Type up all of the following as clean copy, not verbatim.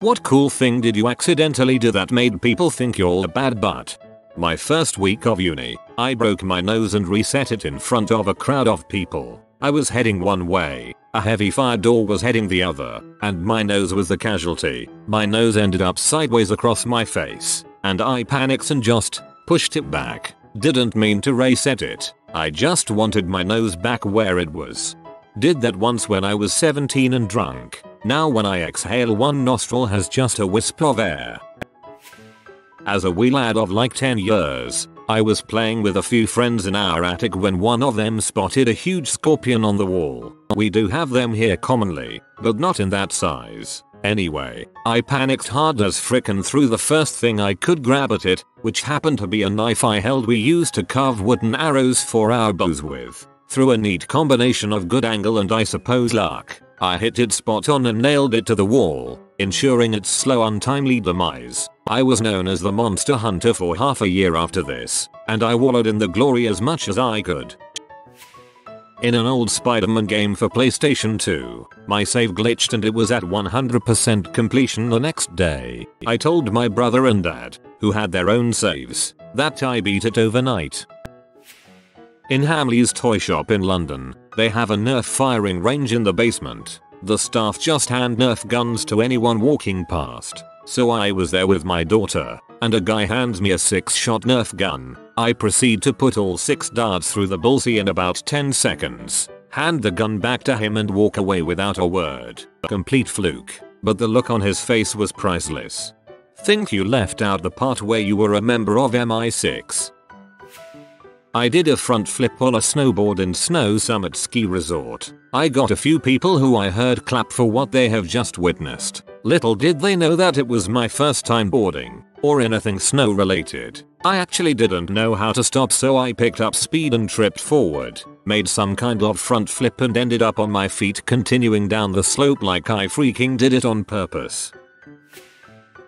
What cool thing did you accidentally do that made people think you're a bad butt? My first week of uni, I broke my nose and reset it in front of a crowd of people. I was heading one way, a heavy fire door was heading the other, and my nose was the casualty. My nose ended up sideways across my face, and I panicked and just pushed it back. Didn't mean to reset it, I just wanted my nose back where it was. Did that once when I was 17 and drunk. Now when I exhale, one nostril has just a wisp of air. As a wee lad of like 10 years, I was playing with a few friends in our attic when one of them spotted a huge scorpion on the wall. We do have them here commonly, but not in that size. Anyway, I panicked hard as frick and threw the first thing I could grab at it, which happened to be a knife I held we used to carve wooden arrows for our bows with. Through a neat combination of good angle and I suppose luck, I hit it spot on and nailed it to the wall, ensuring its slow untimely demise. I was known as the Monster Hunter for half a year after this, and I wallowed in the glory as much as I could. In an old Spider-Man game for PlayStation 2, my save glitched and it was at 100% completion the next day. I told my brother and dad, who had their own saves, that I beat it overnight. In Hamley's toy shop in London, they have a Nerf firing range in the basement. The staff just hand Nerf guns to anyone walking past. So I was there with my daughter, and a guy hands me a 6-shot Nerf gun. I proceed to put all 6 darts through the bullseye in about 10 seconds. Hand the gun back to him and walk away without a word. Complete fluke, but the look on his face was priceless. Think you left out the part where you were a member of MI6. I did a front flip on a snowboard in Snow Summit Ski Resort. I got a few people who I heard clap for what they have just witnessed. Little did they know that it was my first time boarding, or anything snow related. I actually didn't know how to stop, so I picked up speed and tripped forward, made some kind of front flip and ended up on my feet continuing down the slope like I freaking did it on purpose.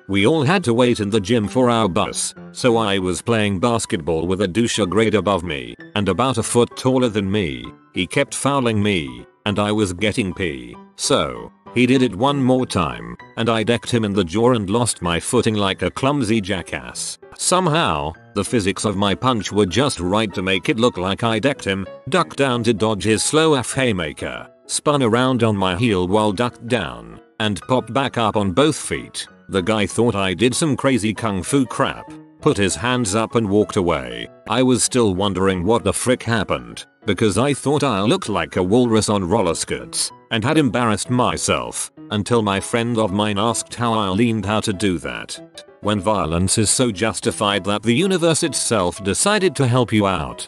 We all had to wait in the gym for our bus, so I was playing basketball with a douche a grade above me, and about a foot taller than me. He kept fouling me, and I was getting pee. So, he did it one more time, and I decked him in the jaw and lost my footing like a clumsy jackass. Somehow, the physics of my punch were just right to make it look like I decked him, ducked down to dodge his slow F haymaker, spun around on my heel while ducked down, and popped back up on both feet. The guy thought I did some crazy kung fu crap, put his hands up and walked away. I was still wondering what the frick happened, because I thought I looked like a walrus on roller skirts, and had embarrassed myself, until my friend of mine asked how I learned how to do that. When violence is so justified that the universe itself decided to help you out.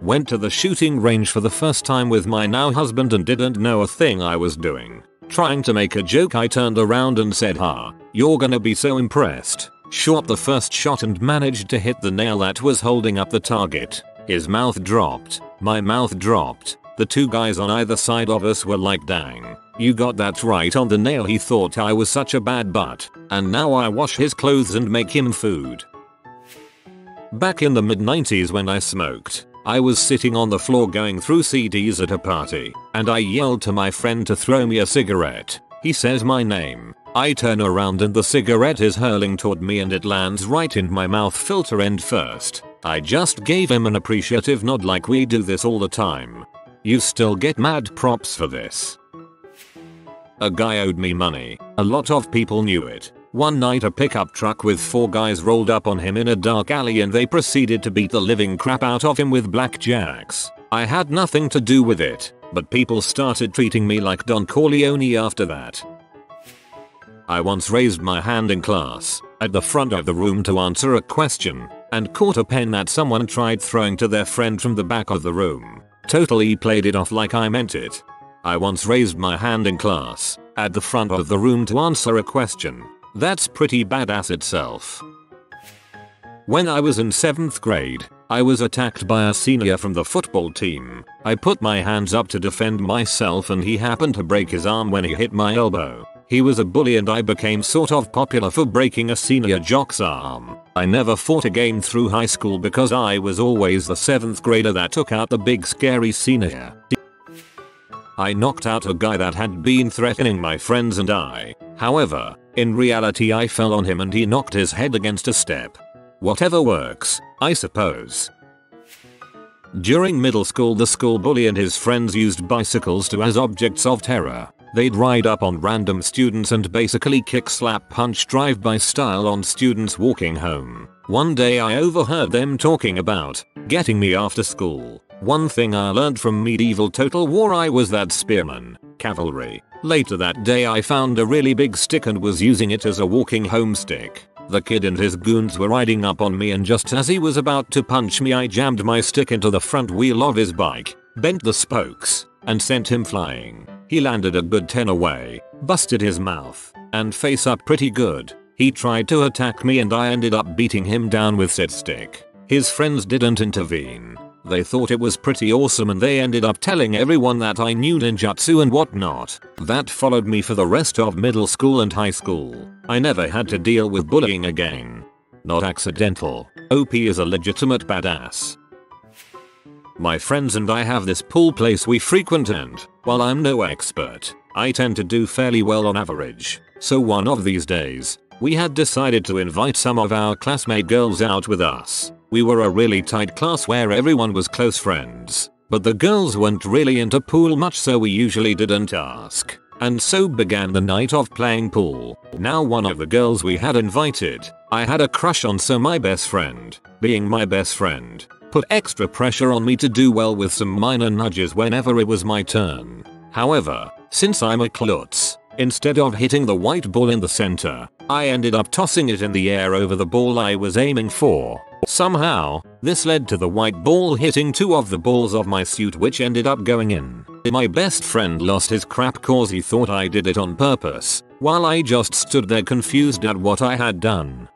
Went to the shooting range for the first time with my now husband and didn't know a thing I was doing. Trying to make a joke, I turned around and said, "Ha, you're gonna be so impressed." Shot the first shot and managed to hit the nail that was holding up the target. His mouth dropped, my mouth dropped. The two guys on either side of us were like, "Dang, you got that right on the nail." He thought I was such a bad butt, and now I wash his clothes and make him food. Back in the mid-90s when I smoked, I was sitting on the floor going through CDs at a party, and I yelled to my friend to throw me a cigarette. He says my name. I turn around and the cigarette is hurling toward me and it lands right in my mouth filter end first. I just gave him an appreciative nod like we do this all the time. You still get mad props for this. A guy owed me money. A lot of people knew it. One night a pickup truck with 4 guys rolled up on him in a dark alley and they proceeded to beat the living crap out of him with blackjacks. I had nothing to do with it, but people started treating me like Don Corleone after that. I once raised my hand in class, at the front of the room to answer a question, and caught a pen that someone tried throwing to their friend from the back of the room. Totally played it off like I meant it. I once raised my hand in class, at the front of the room to answer a question. That's pretty badass itself. When I was in 7th grade, I was attacked by a senior from the football team. I put my hands up to defend myself and he happened to break his arm when he hit my elbow. He was a bully and I became sort of popular for breaking a senior jock's arm. I never fought again through high school because I was always the 7th grader that took out the big scary senior. I knocked out a guy that had been threatening my friends and I. However, in reality I fell on him and he knocked his head against a step. Whatever works, I suppose. During middle school, the school bully and his friends used bicycles as objects of terror. They'd ride up on random students and basically kick, slap, punch, drive-by style on students walking home. One day I overheard them talking about getting me after school. One thing I learned from medieval Total War I was that spearman, cavalry. Later that day I found a really big stick and was using it as a walking home stick. The kid and his goons were riding up on me and just as he was about to punch me I jammed my stick into the front wheel of his bike, bent the spokes, and sent him flying. He landed a good 10 away, busted his mouth and face up pretty good. He tried to attack me and I ended up beating him down with said stick. His friends didn't intervene. They thought it was pretty awesome and they ended up telling everyone that I knew ninjutsu and whatnot. That followed me for the rest of middle school and high school. I never had to deal with bullying again. Not accidental. OP is a legitimate badass. My friends and I have this pool place we frequent and, while I'm no expert, I tend to do fairly well on average. So one of these days, we had decided to invite some of our classmate girls out with us. We were a really tight class where everyone was close friends, but the girls weren't really into pool much so we usually didn't ask. And so began the night of playing pool. Now one of the girls we had invited, I had a crush on, so my best friend, being my best friend, put extra pressure on me to do well with some minor nudges whenever it was my turn. However, since I'm a klutz, instead of hitting the white ball in the center, I ended up tossing it in the air over the ball I was aiming for. Somehow, this led to the white ball hitting two of the balls of my suit which ended up going in. My best friend lost his crap cause he thought I did it on purpose, while I just stood there confused at what I had done.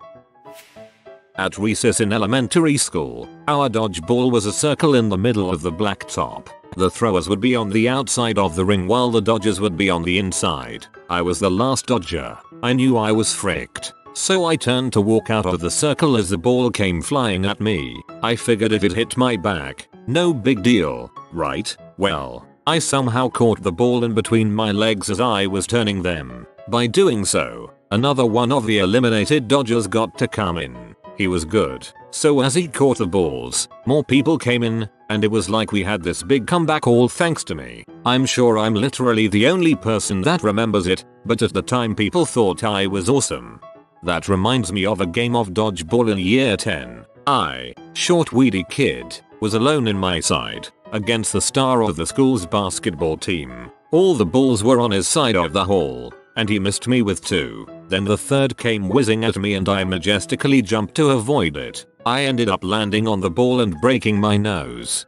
At recess in elementary school, our dodgeball was a circle in the middle of the blacktop. The throwers would be on the outside of the ring while the dodgers would be on the inside. I was the last dodger. I knew I was fricked. So I turned to walk out of the circle as the ball came flying at me. I figured if it hit my back, no big deal, right? Well, I somehow caught the ball in between my legs as I was turning them. By doing so, another one of the eliminated dodgers got to come in. He was good. So as he caught the balls, more people came in, and it was like we had this big comeback all thanks to me. I'm sure I'm literally the only person that remembers it, but at the time people thought I was awesome. That reminds me of a game of dodgeball in year 10. I, short weedy kid, was alone in my side, against the star of the school's basketball team. All the balls were on his side of the hall, and he missed me with two. Then the third came whizzing at me and I majestically jumped to avoid it. I ended up landing on the ball and breaking my nose.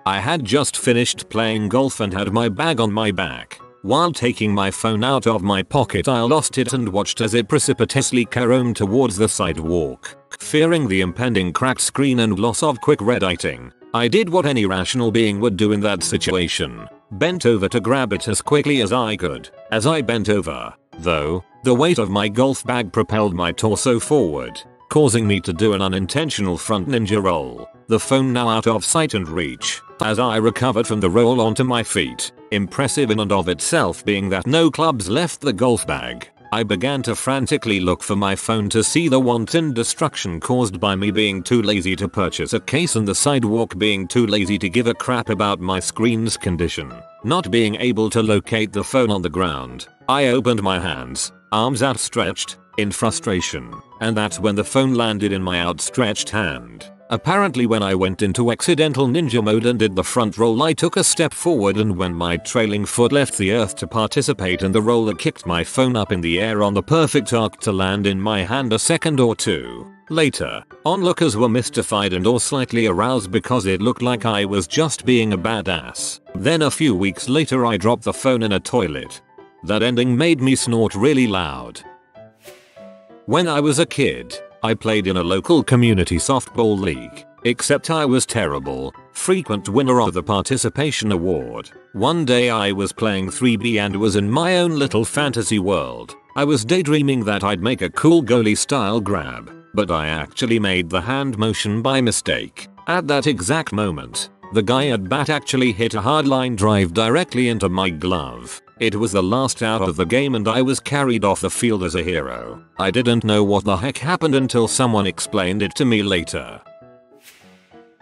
I had just finished playing golf and had my bag on my back. While taking my phone out of my pocket I lost it and watched as it precipitously caromed towards the sidewalk. Fearing the impending cracked screen and loss of quick red-lighting, I did what any rational being would do in that situation. Bent over to grab it as quickly as I could. As I bent over, though, the weight of my golf bag propelled my torso forward, causing me to do an unintentional front ninja roll, the phone now out of sight and reach. As I recovered from the roll onto my feet, impressive in and of itself being that no clubs left the golf bag, I began to frantically look for my phone to see the wanton destruction caused by me being too lazy to purchase a case and the sidewalk being too lazy to give a crap about my screen's condition. Not being able to locate the phone on the ground, I opened my hands, arms outstretched, in frustration, and that's when the phone landed in my outstretched hand. Apparently when I went into accidental ninja mode and did the front roll I took a step forward, and when my trailing foot left the earth to participate in the roll it kicked my phone up in the air on the perfect arc to land in my hand a second or two. Later, onlookers were mystified and or slightly aroused because it looked like I was just being a badass. Then a few weeks later I dropped the phone in a toilet. That ending made me snort really loud. When I was a kid, I played in a local community softball league, except I was terrible, frequent winner of the participation award. One day I was playing 3B and was in my own little fantasy world. I was daydreaming that I'd make a cool goalie style grab, but I actually made the hand motion by mistake. At that exact moment, The guy at bat actually hit a hardline drive directly into my glove. It was the last out of the game and I was carried off the field as a hero. I didn't know what the heck happened until someone explained it to me later.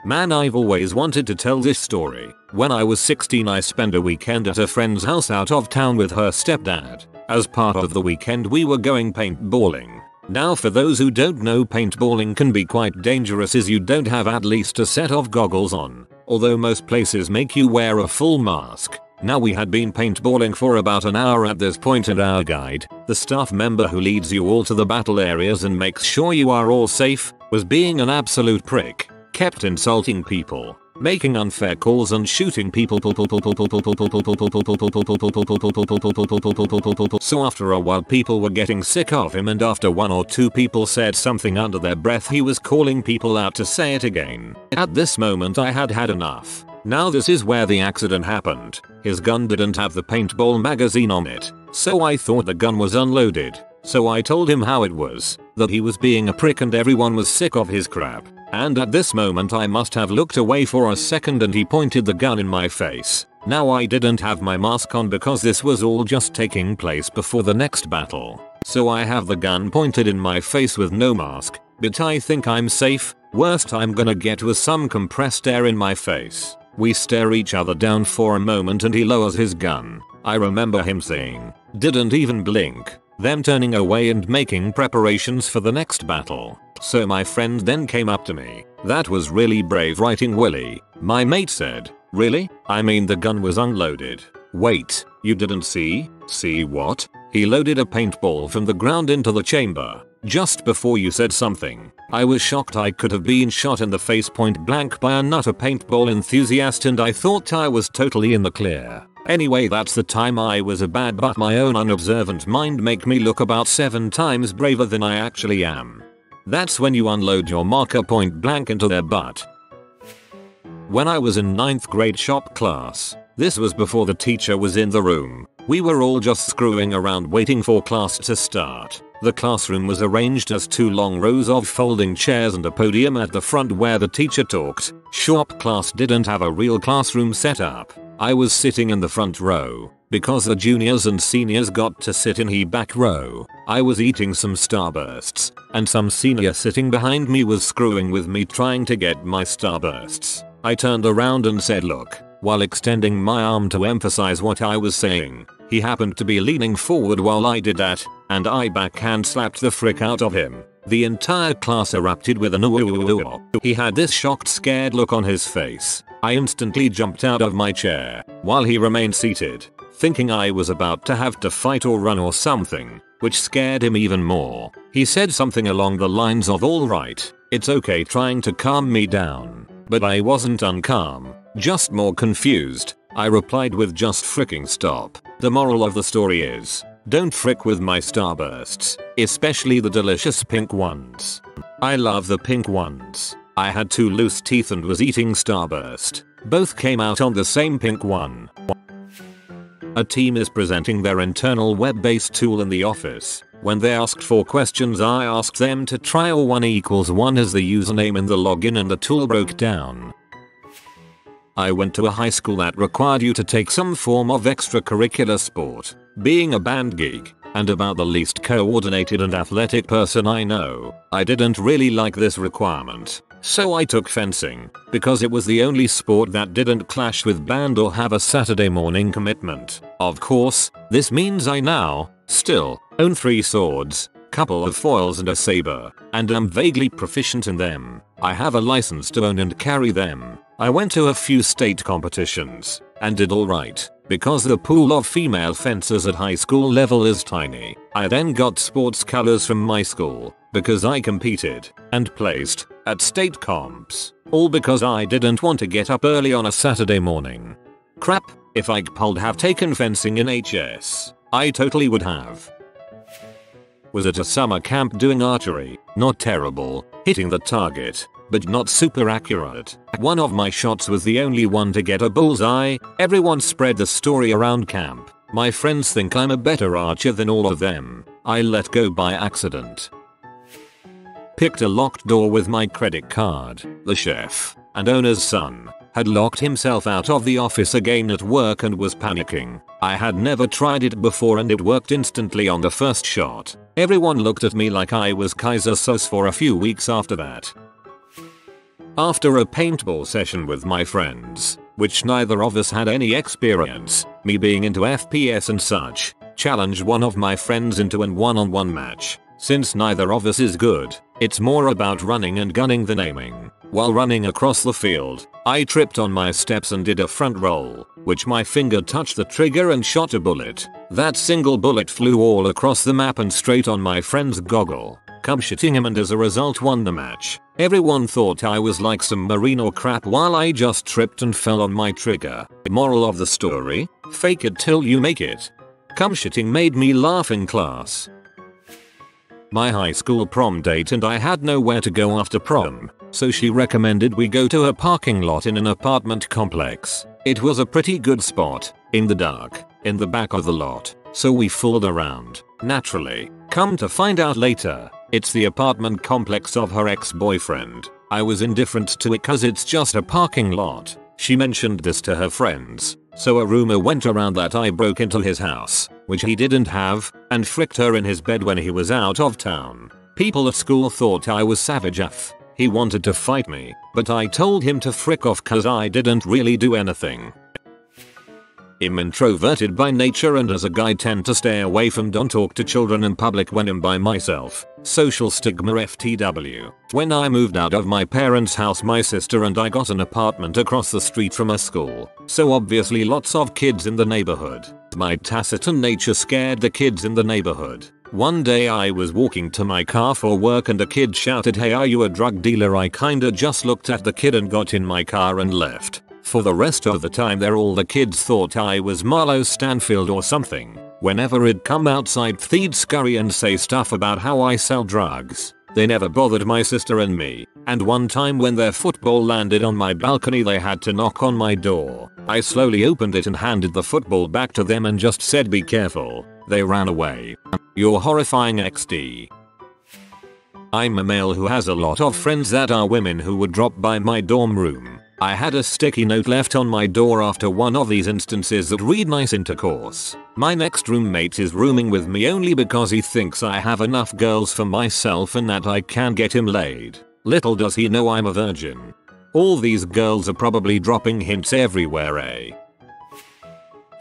Man, I've always wanted to tell this story. When I was 16, I spent a weekend at a friend's house out of town with her stepdad. As part of the weekend we were going paintballing. Now for those who don't know, paintballing can be quite dangerous as you don't have at least a set of goggles on, although most places make you wear a full mask. Now we had been paintballing for about an hour at this point and our guide, the staff member who leads you all to the battle areas and makes sure you are all safe, was being an absolute prick. Kept insulting people, making unfair calls and shooting people. So after a while people were getting sick of him and after one or two people said something under their breath he was calling people out to say it again. At this moment I had had enough. Now this is where the accident happened. His gun didn't have the paintball magazine on it, so I thought the gun was unloaded. So I told him how it was, that he was being a prick and everyone was sick of his crap. And at this moment I must have looked away for a second and he pointed the gun in my face. Now I didn't have my mask on because this was all just taking place before the next battle. So I have the gun pointed in my face with no mask, but I think I'm safe. Worst I'm gonna get was some compressed air in my face. We stare each other down for a moment and he lowers his gun. I remember him saying, "Didn't even blink," them turning away and making preparations for the next battle. So my friend then came up to me. "That was really brave writing, Willie." My mate said, "Really? I mean the gun was unloaded." "Wait, you didn't see?" "See what?" "He loaded a paintball from the ground into the chamber just before you said something." I was shocked. I could have been shot in the face point blank by a nutter paintball enthusiast and I thought I was totally in the clear. Anyway, that's the time I was a bad but my own unobservant mind make me look about 7 times braver than I actually am. That's when you unload your marker point blank into their butt. When I was in 9th grade shop class, this was before the teacher was in the room, we were all just screwing around waiting for class to start. The classroom was arranged as 2 long rows of folding chairs and a podium at the front where the teacher talked. Shop class didn't have a real classroom set up. I was sitting in the front row, because the juniors and seniors got to sit in the back row. I was eating some Starbursts, and some senior sitting behind me was screwing with me trying to get my Starbursts. I turned around and said look, while extending my arm to emphasize what I was saying. He happened to be leaning forward while I did that, and I backhand slapped the frick out of him. The entire class erupted with an ooh. He had this shocked, scared look on his face. I instantly jumped out of my chair, while he remained seated, thinking I was about to have to fight or run or something, which scared him even more. He said something along the lines of "Alright, it's okay," trying to calm me down. But I wasn't uncalm, just more confused. I replied with "Just fricking stop." The moral of the story is, don't frick with my Starbursts, especially the delicious pink ones. I love the pink ones. I had 2 loose teeth and was eating Starburst. Both came out on the same pink one. A team is presenting their internal web-based tool in the office. When they asked for questions, I asked them to try all 1=1 as the username and the login, and the tool broke down. I went to a high school that required you to take some form of extracurricular sport, being a band geek, and about the least coordinated and athletic person I know. I didn't really like this requirement, so I took fencing, because it was the only sport that didn't clash with band or have a Saturday morning commitment. Of course, this means I now, still, own 3 swords, couple of foils and a saber, and am vaguely proficient in them. I have a license to own and carry them. I went to a few state competitions, and did alright, because the pool of female fencers at high school level is tiny. I then got sports colors from my school, because I competed, and placed, at state comps, all because I didn't want to get up early on a Saturday morning. Crap, if I could have taken fencing in HS, I totally would have. Was at a summer camp doing archery, not terrible, hitting the target, but not super accurate. One of my shots was the only one to get a bullseye. Everyone spread the story around camp. My friends think I'm a better archer than all of them. I let go by accident. Picked a locked door with my credit card. The chef and owner's son had locked himself out of the office again at work and was panicking. I had never tried it before and it worked instantly on the first shot. Everyone looked at me like I was Kaiser Sus for a few weeks after that. After a paintball session with my friends, which neither of us had any experience, me being into FPS and such, challenged one of my friends into an one-on-one match. Since neither of us is good, it's more about running and gunning than aiming. While running across the field, I tripped on my steps and did a front roll, which my finger touched the trigger and shot a bullet. That single bullet flew all across the map and straight on my friend's goggle, shitting him, and as a result won the match. Everyone thought I was like some marine crap while I just tripped and fell on my trigger. Moral of the story? Fake it till you make it. Shitting made me laugh in class. My high school prom date and I had nowhere to go after prom, so she recommended we go to a parking lot in an apartment complex. It was a pretty good spot, in the dark, in the back of the lot, so we fooled around. Naturally, come to find out later, it's the apartment complex of her ex-boyfriend. I was indifferent to it cause it's just a parking lot. She mentioned this to her friends, so a rumor went around that I broke into his house, which he didn't have, and fricked her in his bed when he was out of town. People at school thought I was savage AF. He wanted to fight me, but I told him to frick off cause I didn't really do anything. I'm introverted by nature and as a guy tend to stay away from don't talk to children in public when I'm by myself. Social stigma FTW. When I moved out of my parents' house, my sister and I got an apartment across the street from a school, so obviously lots of kids in the neighborhood. My taciturn nature scared the kids in the neighborhood. One day I was walking to my car for work and a kid shouted, "Hey, are you a drug dealer?" I kinda just looked at the kid and got in my car and left. For the rest of the time there all the kids thought I was Marlo Stanfield or something. Whenever I'd come outside they'd scurry and say stuff about how I sell drugs. They never bothered my sister and me, and one time when their football landed on my balcony they had to knock on my door. I slowly opened it and handed the football back to them and just said, "Be careful." They ran away. You're horrifying XD. I'm a male who has a lot of friends that are women who would drop by my dorm room. I had a sticky note left on my door after one of these instances that read, "Nice intercourse. My next roommate is rooming with me only because he thinks I have enough girls for myself and that I can get him laid. Little does he know I'm a virgin." All these girls are probably dropping hints everywhere, eh?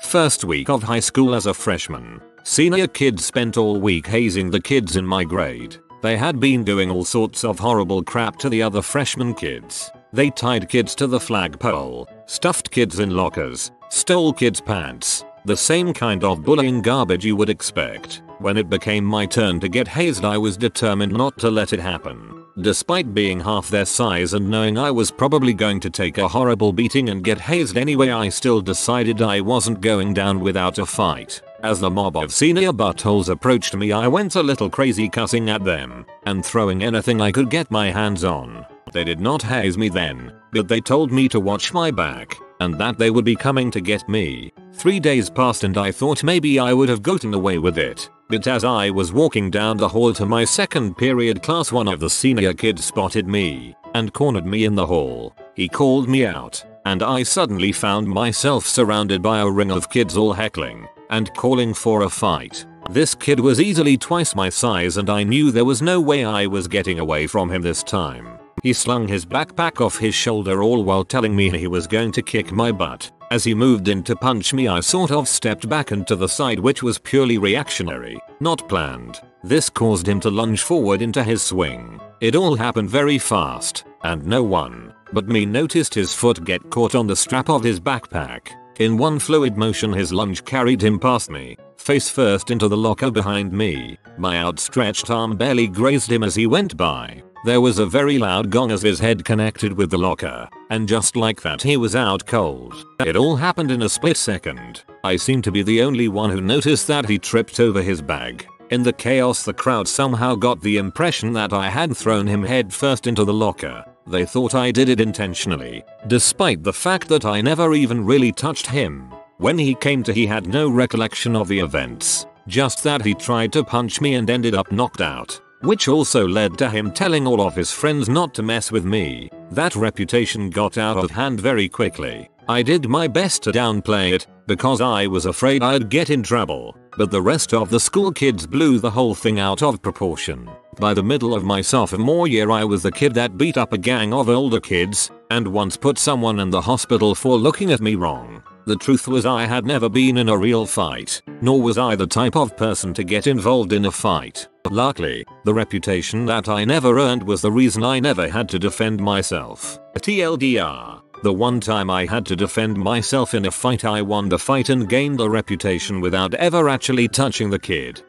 First week of high school as a freshman. Senior kids spent all week hazing the kids in my grade. They had been doing all sorts of horrible crap to the other freshman kids. They tied kids to the flagpole, stuffed kids in lockers, stole kids' pants, the same kind of bullying garbage you would expect. When it became my turn to get hazed, I was determined not to let it happen. Despite being half their size and knowing I was probably going to take a horrible beating and get hazed anyway, I still decided I wasn't going down without a fight. As the mob of senior buttholes approached me, I went a little crazy, cussing at them and throwing anything I could get my hands on. They did not haze me then, but they told me to watch my back and that they would be coming to get me. 3 days passed and I thought maybe I would have gotten away with it. But as I was walking down the hall to my second period class, one of the senior kids spotted me and cornered me in the hall. He called me out, and I suddenly found myself surrounded by a ring of kids all heckling and calling for a fight. This kid was easily twice my size and I knew there was no way I was getting away from him this time. He slung his backpack off his shoulder all while telling me he was going to kick my butt. As he moved in to punch me, I sort of stepped back and to the side, which was purely reactionary, not planned. This caused him to lunge forward into his swing. It all happened very fast, and no one but me noticed his foot get caught on the strap of his backpack. In one fluid motion his lunge carried him past me, face first into the locker behind me. My outstretched arm barely grazed him as he went by. There was a very loud gong as his head connected with the locker, and just like that he was out cold. It all happened in a split second. I seemed to be the only one who noticed that he tripped over his bag. In the chaos, the crowd somehow got the impression that I had thrown him head first into the locker. They thought I did it intentionally, despite the fact that I never even really touched him. When he came to, he had no recollection of the events, just that he tried to punch me and ended up knocked out. which also led to him telling all of his friends not to mess with me. That reputation got out of hand very quickly. I did my best to downplay it because I was afraid I'd get in trouble, but the rest of the school kids blew the whole thing out of proportion. By the middle of my sophomore year I was the kid that beat up a gang of older kids and once put someone in the hospital for looking at me wrong. The truth was I had never been in a real fight, nor was I the type of person to get involved in a fight. Luckily, the reputation that I never earned was the reason I never had to defend myself. TLDR, the one time I had to defend myself in a fight I won the fight and gained the reputation without ever actually touching the kid.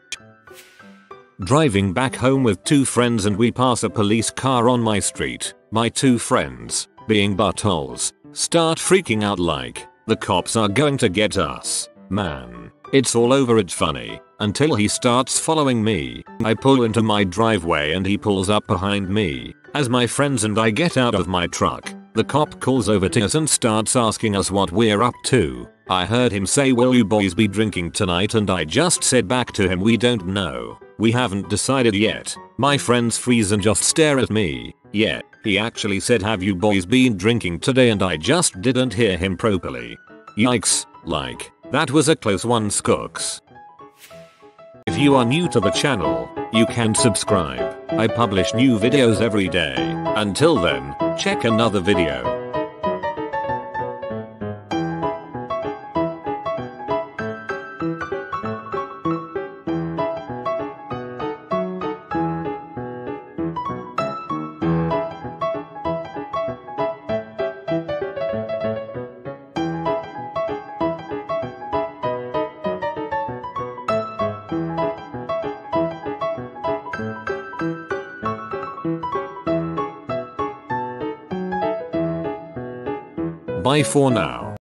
Driving back home with two friends and we pass a police car on my street. My two friends, being buttholes, start freaking out like, the cops are going to get us. Man, it's all over it funny, until he starts following me. I pull into my driveway and he pulls up behind me. As my friends and I get out of my truck, the cop calls over to us and starts asking us what we're up to. I heard him say, "Will you boys be drinking tonight?" and I just said back to him, "We don't know. We haven't decided yet." My friends freeze and just stare at me. Yeah, he actually said, "Have you boys been drinking today?" and I just didn't hear him properly. Yikes, like, that was a close one, Skooks. If you are new to the channel, you can subscribe. I publish new videos every day. Until then, check another video. Bye for now.